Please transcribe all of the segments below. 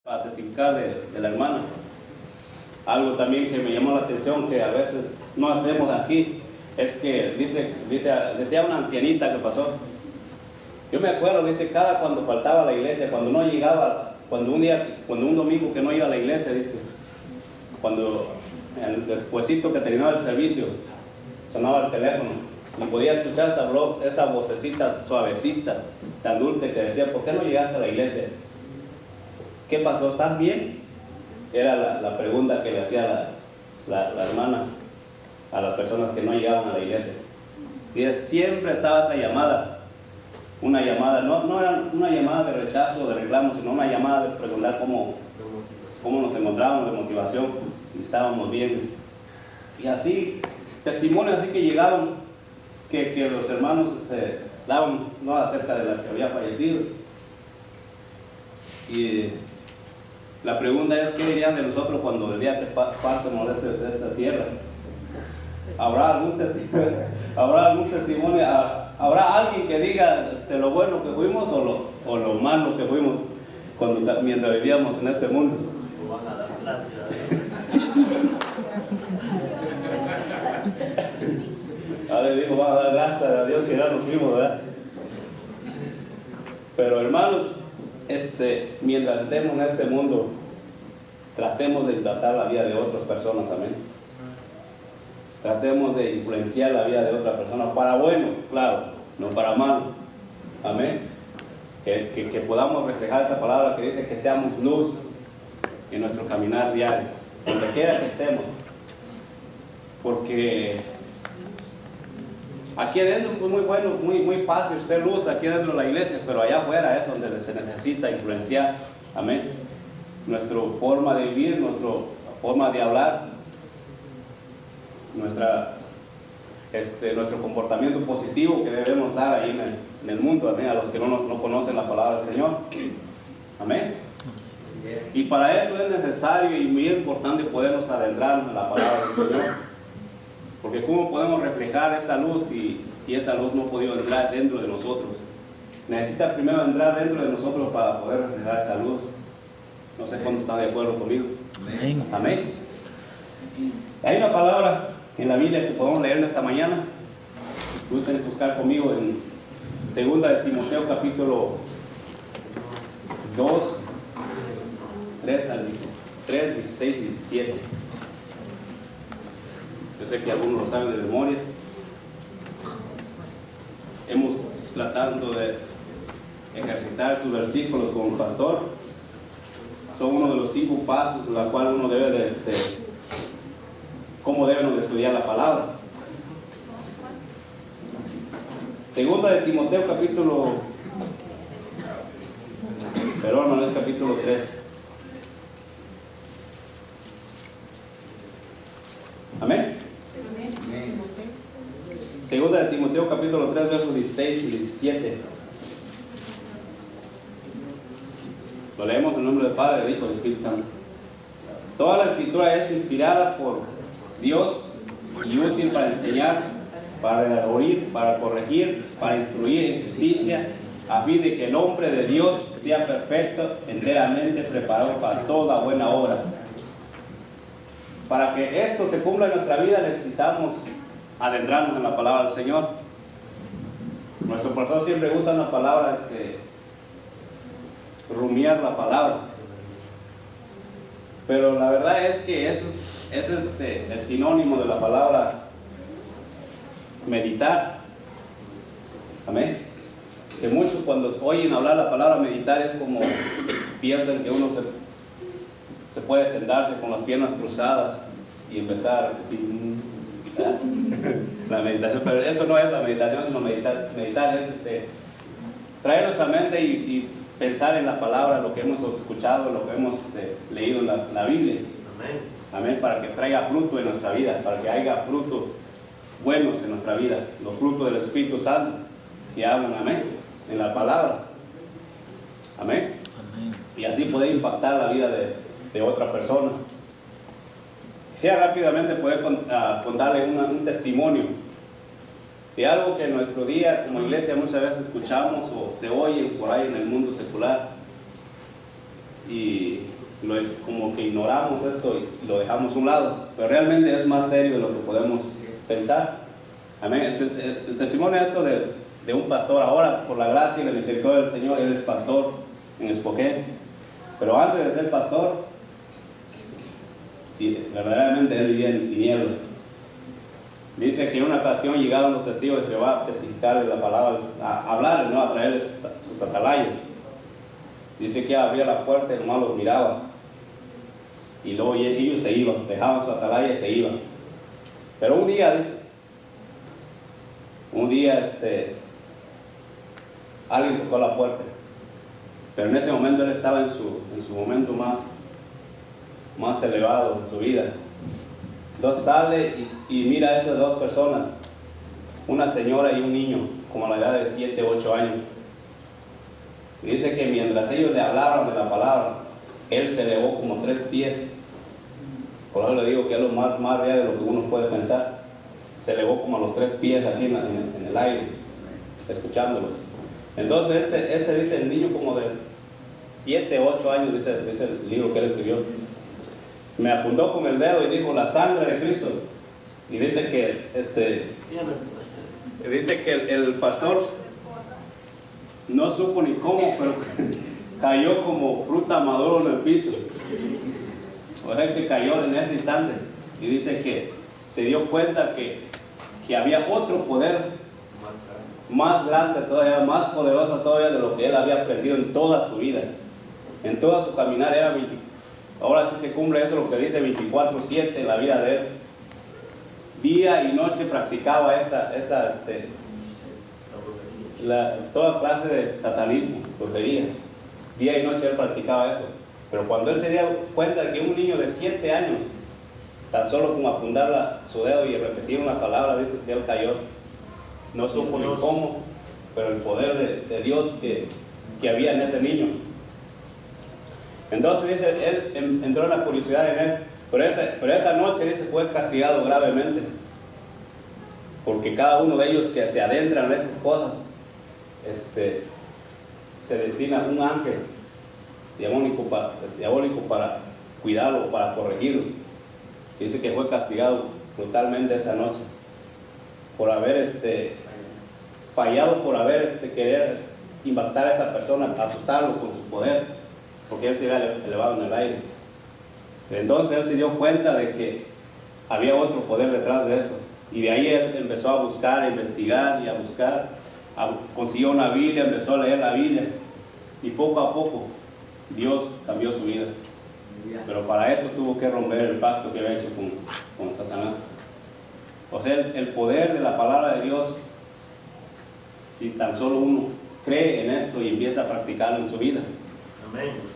a testificar de la hermana. Algo también que me llamó la atención que a veces no hacemos aquí es que decía una ancianita que pasó. Yo me acuerdo, dice, cuando faltaba a la iglesia, cuando no llegaba, cuando un domingo que no iba a la iglesia, dice, despuésito que terminaba el servicio, sonaba el teléfono y podía escuchar esa vocecita suavecita, tan dulce que decía, ¿por qué no llegaste a la iglesia? ¿Qué pasó? ¿Estás bien? Era la pregunta que le hacía la hermana a las personas que no llegaban a la iglesia. Y siempre estaba esa llamada, una llamada, no era una llamada de rechazo o de reclamo, sino una llamada de preguntar cómo nos encontrábamos, de motivación, si estábamos bien. Y así, testimonios así que llegaron, que los hermanos daban, ¿no?, acerca de la que había fallecido. Y la pregunta es, ¿qué dirían de nosotros cuando el día que partamos de esta tierra? ¿Habrá algún testimonio? ¿Habrá alguien que diga lo bueno que fuimos o lo malo que fuimos mientras vivíamos en este mundo? Ahora dijo, van a dar gracias a Dios que ya nos fuimos, ¿verdad? Pero hermanos, mientras estemos en este mundo, tratemos de tratar la vida de otras personas también. Tratemos de influenciar la vida de otra persona para bueno, claro, no para malo. Amén. Que podamos reflejar esa palabra que dice que seamos luz en nuestro caminar diario, donde quiera que estemos. Porque aquí adentro es muy bueno, muy fácil ser luz aquí dentro de la iglesia, pero allá afuera es donde se necesita influenciar. Amén. Nuestra forma de vivir, nuestra forma de hablar, nuestro comportamiento positivo que debemos dar ahí en el mundo, amén, a los que no conocen la palabra del Señor. Amén. Y para eso es necesario y muy importante podernos adentrar en la palabra del Señor. Porque ¿cómo podemos reflejar esa luz si esa luz no ha podido entrar dentro de nosotros? Necesitas primero entrar dentro de nosotros para poder reflejar esa luz. No sé cuándo están de acuerdo conmigo. Amén. Amén. Hay una palabra en la Biblia que podemos leer en esta mañana. Gusten buscar conmigo en 2 de Timoteo capítulo 2, 3, 16, 17. Yo sé que algunos lo saben de memoria. Hemos tratado de ejercitar estos versículos con el pastor. Son uno de los 5 pasos en los cuales uno debe cómo debemos de estudiar la palabra. 2 de Timoteo capítulo, pero no es capítulo 3. Amén. 2 de Timoteo capítulo 3 versos 16 y 17. Lo leemos en el nombre del Padre, del Hijo y del Espíritu Santo. Toda la escritura es inspirada por Dios y útil para enseñar, para redarguir, para corregir, para instruir en justicia, a fin de que el hombre de Dios sea perfecto, enteramente preparado para toda buena obra. Para que esto se cumpla en nuestra vida necesitamos adentrarnos en la palabra del Señor. Nuestro pastor siempre usa una palabra, rumiar la palabra. Pero la verdad es que eso es el sinónimo de la palabra meditar. Amén. Que muchos cuando oyen hablar la palabra meditar es como piensan que uno se puede sentarse con las piernas cruzadas y empezar la meditación, pero eso no es la meditación, sino meditar es traer nuestra mente y pensar en la palabra, lo que hemos escuchado, lo que hemos leído en la Biblia. Amén. Amén, para que traiga fruto en nuestra vida, para que haya frutos buenos en nuestra vida, los frutos del Espíritu Santo que hablan, amén, en la palabra. Amén. Amén. Y así poder impactar la vida de otra persona. Quisiera rápidamente poder contarle un testimonio de algo que en nuestro día como iglesia muchas veces escuchamos o se oye por ahí en el mundo secular. Y como que ignoramos esto y lo dejamos a un lado, pero realmente es más serio de lo que podemos pensar. Amén. El testimonio esto de un pastor, ahora por la gracia y la misericordia del Señor, él es pastor en Spokane, pero antes de ser pastor, sí, verdaderamente él vivía en tinieblas. Dice que en una ocasión llegaron los testigos de Jehová a testificarles la palabra, a hablarles, ¿no? A traerles sus atalayas. Dice que abría la puerta y nomás los miraba. Y luego ellos se iban, dejaban su atalaya y se iban. Pero un día, dice, alguien tocó la puerta. Pero en ese momento él estaba en su momento más elevado en su vida. Entonces sale y mira a esas dos personas, una señora y un niño, como a la edad de 7, 8 años. Y dice que mientras ellos le hablaban de la palabra, él se elevó como 3 pies. Por eso le digo que es lo más real de lo que uno puede pensar. Se elevó como a los 3 pies aquí en el aire, escuchándolos. Entonces dice el niño como de 7, 8 años, dice el libro que él escribió. Me apuntó con el dedo y dijo: la sangre de Cristo. Y dice que el pastor no supo ni cómo, pero cayó como fruta madura en el piso. O sea que cayó en ese instante. Y dice que se dio cuenta que había otro poder más grande todavía, más poderoso todavía de lo que él había perdido en toda su vida. En toda su caminar era 24. Ahora sí se cumple eso, lo que dice 24/7 en la vida de él. Día y noche practicaba toda clase de satanismo, brujería. Día y noche él practicaba eso. Pero cuando él se dio cuenta de que un niño de 7 años, tan solo con apuntar su dedo y repetir una palabra, dice que él cayó. No supo ni cómo, pero el poder de Dios que había en ese niño. Entonces dice, él entró en la curiosidad en él, pero esa noche, dice, fue castigado gravemente, porque cada uno de ellos que se adentran en esas cosas, se destina un ángel diabólico para cuidarlo, para corregirlo. Dice que fue castigado brutalmente esa noche, por haber fallado, por haber querer impactar a esa persona, asustarlo con su poder, porque él se había elevado en el aire. Entonces él se dio cuenta de que había otro poder detrás de eso, y de ahí él empezó a buscar, a investigar y a buscar, consiguió una Biblia, empezó a leer la Biblia, y poco a poco Dios cambió su vida. Pero para eso tuvo que romper el pacto que había hecho con Satanás. O sea, el poder de la palabra de Dios, si tan solo uno cree en esto y empieza a practicarlo en su vida,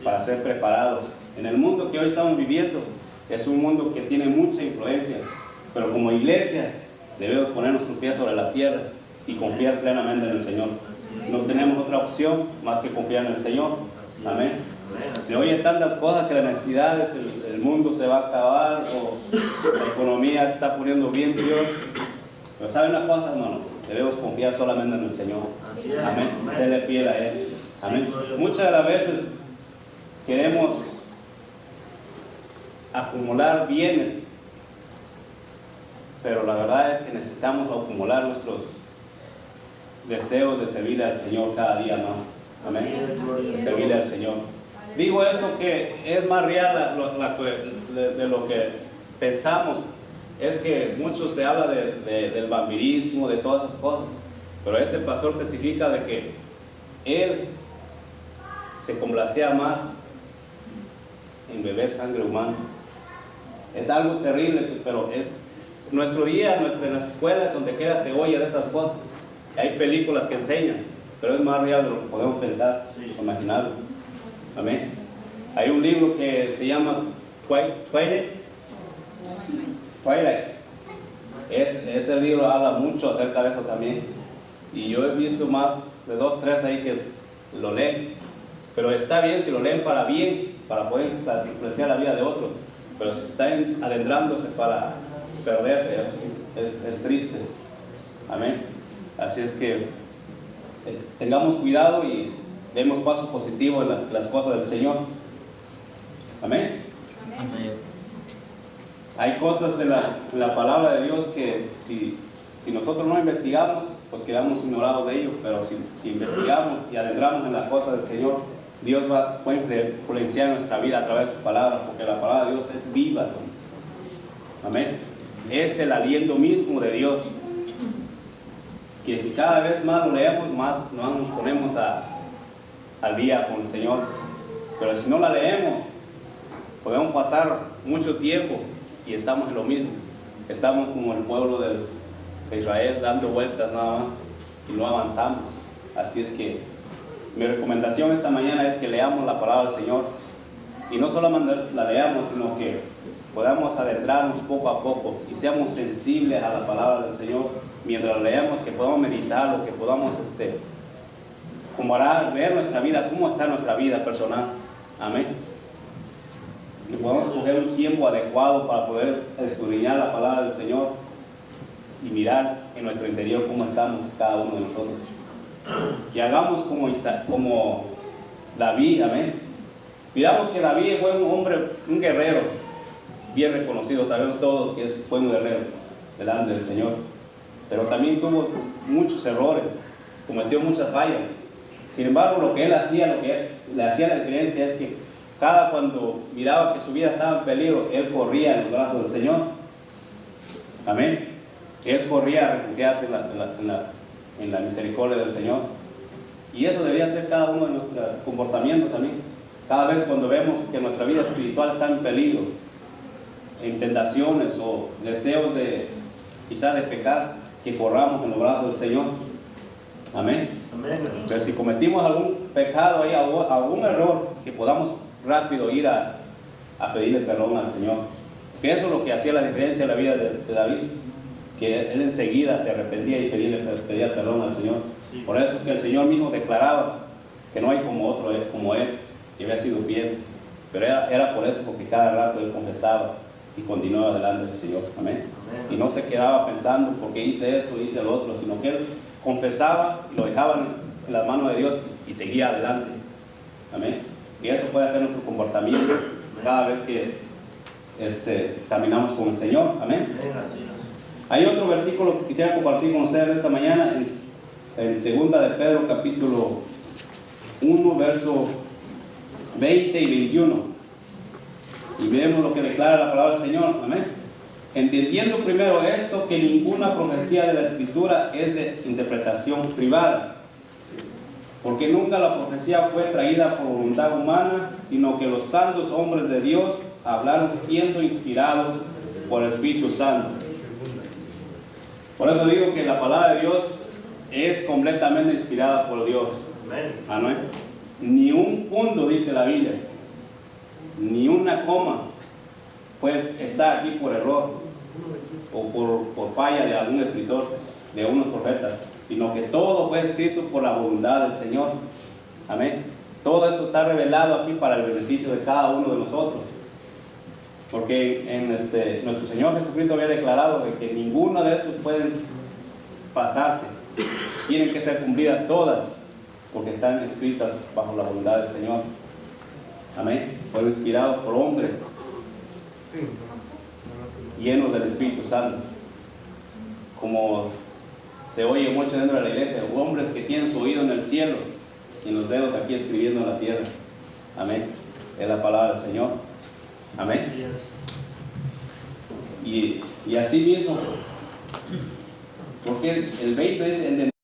para ser preparados. En el mundo que hoy estamos viviendo, es un mundo que tiene mucha influencia, pero como iglesia debemos poner nuestros pies sobre la tierra y confiar plenamente en el Señor. No tenemos otra opción más que confiar en el Señor. Amén. Se oyen tantas cosas que las necesidades, el mundo se va a acabar, o la economía se está poniendo bien peor. Pero ¿saben una cosa, hermano? Debemos confiar solamente en el Señor. Amén. Serle fiel a Él. Amén. Muchas de las veces queremos acumular bienes, pero la verdad es que necesitamos acumular nuestros deseos de servir al Señor cada día más. Amén. De servir al Señor. Digo esto que es más real de lo que pensamos. Es que muchos se habla del vampirismo, de todas esas cosas, pero este pastor testifica de que él se complacía más en beber sangre humana. Es algo terrible, pero es nuestro día, en las escuelas, donde quiera se oye de estas cosas. Hay películas que enseñan, pero es más real de lo que podemos pensar o imaginar. Amén. Hay un libro que se llama Twilight. Ese libro habla mucho acerca de eso también. Y yo he visto más de 2, 3 ahí que lo leen. Pero está bien si lo leen para bien, para poder influenciar la vida de otros. Pero si están adentrándose para perderse, es triste. Amén. Así es que tengamos cuidado y demos pasos positivos en las cosas del Señor. Amén. Amén. Hay cosas en la palabra de Dios que si nosotros no investigamos, pues quedamos ignorados de ello, pero si investigamos y adentramos en las cosas del Señor, Dios puede influenciar nuestra vida a través de su palabra, porque la palabra de Dios es viva, ¿no? Amén. Es el aliento mismo de Dios, que si cada vez más lo leemos, más nos ponemos al día con el Señor. Pero si no la leemos, podemos pasar mucho tiempo y estamos en lo mismo. Estamos como el pueblo de Israel, dando vueltas nada más y no avanzamos. Así es que mi recomendación esta mañana es que leamos la palabra del Señor, y no solamente la leamos, sino que podamos adentrarnos poco a poco y seamos sensibles a la palabra del Señor mientras la leemos, que podamos meditarlo, que podamos comparar, ver nuestra vida, cómo está nuestra vida personal. Amén. Que podamos coger un tiempo adecuado para poder escudriñar la palabra del Señor y mirar en nuestro interior cómo estamos cada uno de nosotros. Que hagamos como David. Amén. Miramos que David fue un hombre, un guerrero bien reconocido. Sabemos todos que fue un guerrero delante del Señor, pero también tuvo muchos errores, cometió muchas fallas. Sin embargo, lo que él hacía, lo que le hacía la diferencia es que cuando miraba que su vida estaba en peligro, él corría en los brazos del Señor. Amén. Él corría a refugiarse en la misericordia del Señor. Y eso debería ser cada uno de nuestro comportamiento también. Cada vez cuando vemos que nuestra vida espiritual está en peligro, en tentaciones o deseos quizás de pecar, que corramos en los brazos del Señor. Amén. Amén. Pero si cometimos algún pecado ahí, algún error, que podamos rápido ir a pedirle perdón al Señor. Que eso es lo que hacía la diferencia en la vida de David, que él enseguida se arrepentía y pedía perdón al Señor. Sí. Por eso que el Señor mismo declaraba que no hay como otro como él, que había sido fiel. Pero era por eso, porque cada rato él confesaba y continuaba delante del Señor. Amén. Amén. Y no se quedaba pensando porque hice esto, hice lo otro, sino que él confesaba y lo dejaba en las manos de Dios y seguía adelante. Amén. Y eso puede ser nuestro comportamiento cada vez que caminamos con el Señor. Amén. Hay otro versículo que quisiera compartir con ustedes esta mañana en 2 de Pedro capítulo 1 verso 20 y 21, y vemos lo que declara la palabra del Señor. Amén. Entendiendo primero esto, que ninguna profecía de la Escritura es de interpretación privada, porque nunca la profecía fue traída por voluntad humana, sino que los santos hombres de Dios hablaron siendo inspirados por el Espíritu Santo. Por eso digo que la palabra de Dios es completamente inspirada por Dios. Amén. Ni un punto, dice la Biblia, ni una coma, pues está aquí por error o por falla de algún escritor, de unos profetas, sino que todo fue escrito por la voluntad del Señor. Amén. Todo esto está revelado aquí para el beneficio de cada uno de nosotros, porque nuestro Señor Jesucristo había declarado de que ninguno de estos pueden pasarse, tienen que ser cumplidas todas, porque están escritas bajo la voluntad del Señor. Amén. Fueron inspirados por hombres llenos del Espíritu Santo, como se oye mucho dentro de la iglesia, hombres que tienen su oído en el cielo y los dedos aquí escribiendo en la tierra. Amén. Es la palabra del Señor. Amén. Y así mismo, porque el 20 es